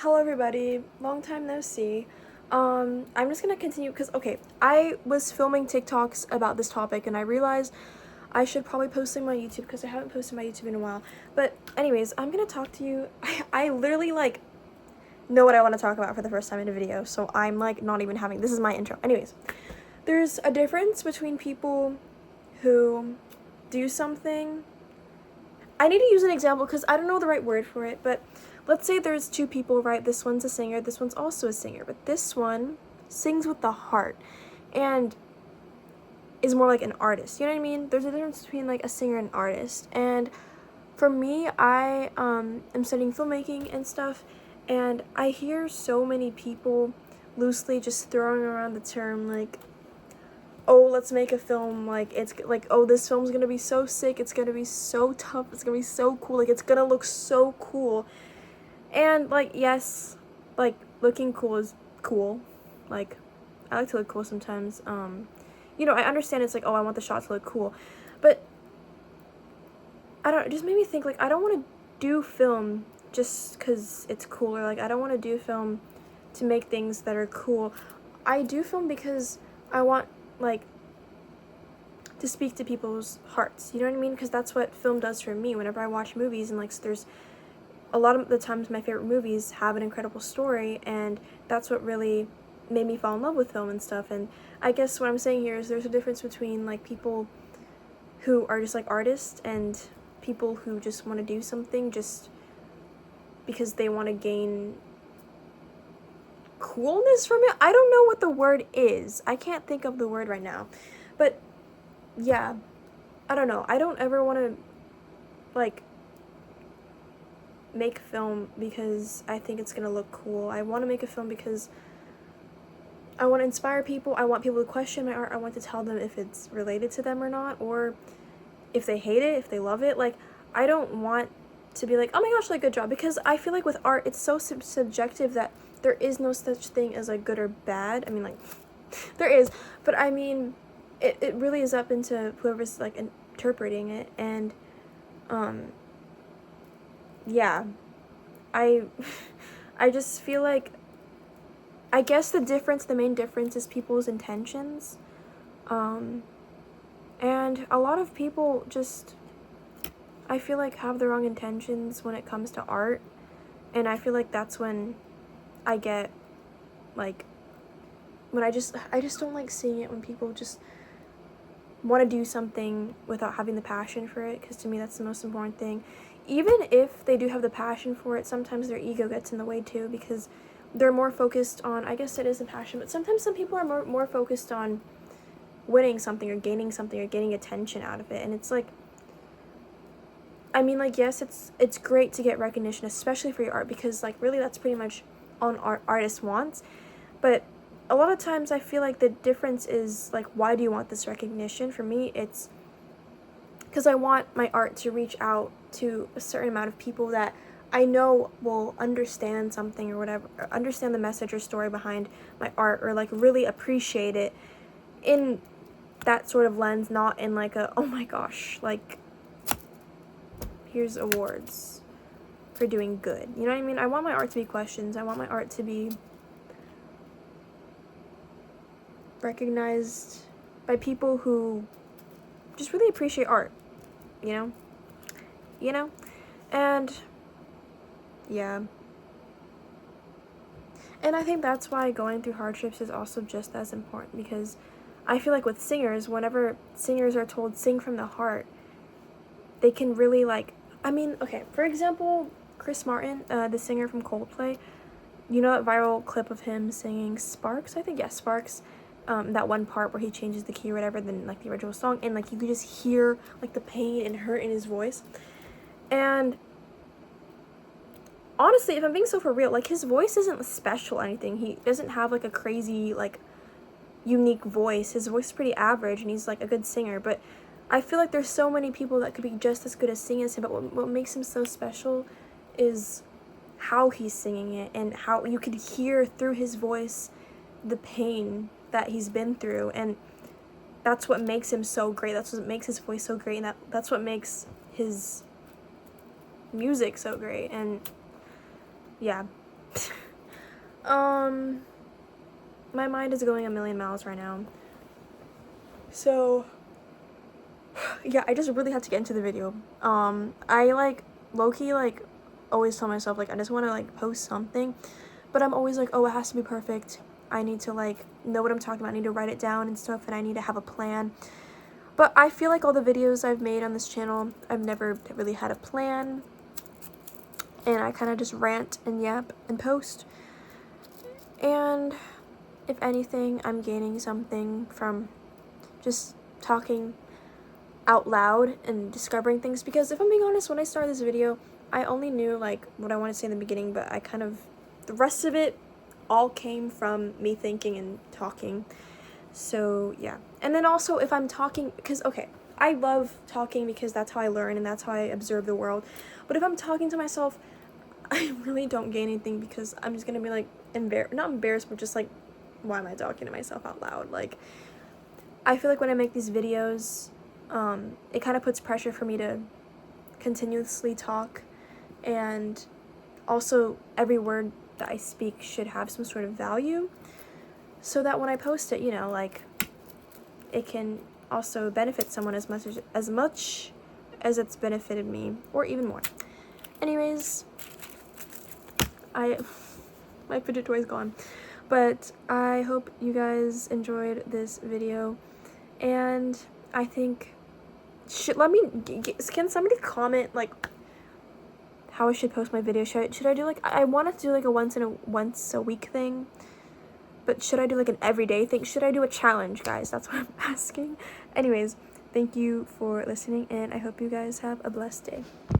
Hello everybody, long time no see. I'm just gonna continue because, okay, I was filming TikToks about this topic and I realized I should probably post them on YouTube because I haven't posted my YouTube in a while. But anyways, I'm gonna talk to you. I literally know what I want to talk about for the first time in a video, so I'm not even having, this is my intro. Anyways, there's a difference between people who do something. I need to use an example because I don't know the right word for it, but let's say there's two people, right? This one's a singer, this one's also a singer, but this one sings with the heart and is more like an artist. You know what I mean? There's a difference between like a singer and an artist. And for me, I am studying filmmaking and stuff, and I hear so many people loosely just throwing around the term like, oh, let's make a film, like, it's like, oh, this film's gonna be so sick, it's gonna be so tough, it's gonna be so cool, like, it's gonna look so cool. And like, yes, like, looking cool is cool. Like, I like to look cool sometimes. I understand it's like, oh, I want the shot to look cool, but it just made me think, like, I don't want to do film just because it's cool, or like, I don't want to do film to make things that are cool. I do film because I want, like, to speak to people's hearts, you know what I mean? Because that's what film does for me. Whenever I watch movies, and like, there's a lot of the times my favorite movies have an incredible story, and that's what really made me fall in love with film and stuff. And I guess what I'm saying here is there's a difference between like people who are just like artists and people who just want to do something just because they want to gain coolness from it. I don't know what the word is. I can't think of the word right now. But yeah, I don't know. I don't ever want to like make film because I think it's gonna look cool. I want to make a film because I want to inspire people. I want people to question my art. I want to tell them if it's related to them or not, or if they hate it, if they love it. Like, I don't want to be like, oh my gosh, like, good job, because I feel like with art it's so subjective that there is no such thing as like good or bad. I mean, like, there is, but I mean, it really is up into whoever's like interpreting it. And yeah, I I just feel like, I guess the main difference is people's intentions. And a lot of people just, I feel like, have the wrong intentions when it comes to art. And I feel like that's when I get, like, when I just don't like seeing it when people just want to do something without having the passion for it, because to me that's the most important thing. Even if they do have the passion for it, sometimes their ego gets in the way too, because they're more focused on, I guess it is a passion, but sometimes some people are more focused on winning something or gaining something or getting attention out of it. And it's like, I mean, like, yes, it's great to get recognition, especially for your art, because like really that's pretty much all artist wants. But a lot of times I feel like the difference is like, why do you want this recognition? For me, it's because I want my art to reach out to a certain amount of people that I know will understand something or whatever, or understand the message or story behind my art, or like really appreciate it in that sort of lens, not in like a, oh my gosh, like, here's awards for doing good. You know what I mean? I want my art to be questions. I want my art to be recognized by people who just really appreciate art, you know? And yeah. And I think that's why going through hardships is also just as important, because I feel like with singers, whenever singers are told sing from the heart, they can really, like, I mean, okay, for example, Chris Martin, the singer from Coldplay, you know that viral clip of him singing Sparks, I think? Yeah, Sparks. That one part where he changes the key or whatever than like the original song, and like you could just hear like the pain and hurt in his voice. And honestly, if I'm being so for real, like, his voice isn't special or anything. He doesn't have like a crazy, like, unique voice. His voice is pretty average, and he's like a good singer. But I feel like there's so many people that could be just as good as singing as him, but what makes him so special is how he's singing it, and how you could hear through his voice the pain that he's been through. And that's what makes him so great. That's what makes his voice so great, and that's what makes his music so great. And yeah, My mind is going a million miles right now. So, yeah, I just really had to get into the video. I, like, low-key, like, always tell myself, like, I just want to, like, post something. But I'm always like, oh, it has to be perfect. I need to, like, know what I'm talking about. I need to write it down and stuff, and I need to have a plan. But I feel like all the videos I've made on this channel, I've never really had a plan. And I kind of just rant and yap and post. And if anything, I'm gaining something from just talking out loud and discovering things. Because if I'm being honest, when I started this video, I only knew, like, what I want to say in the beginning, but I kind of, the rest of it all came from me thinking and talking. So, yeah. And then also, if I'm talking, because, okay, I love talking because that's how I learn and that's how I observe the world. But if I'm talking to myself, I really don't gain anything because I'm just going to be, like, not embarrassed, but just, like, why am I talking to myself out loud? Like, I feel like when I make these videos, it kind of puts pressure for me to continuously talk, and also every word that I speak should have some sort of value, so that when I post it, you know, like, it can also benefit someone as much as it's benefited me, or even more. Anyways, my fidget toy is gone, but I hope you guys enjoyed this video, and I think, can somebody comment, like, how I should post my video? Should I do, like, I wanted to do, like, a once a week thing, but should I do, like, an everyday thing? Should I do a challenge, guys? That's what I'm asking. Anyways, thank you for listening, and I hope you guys have a blessed day.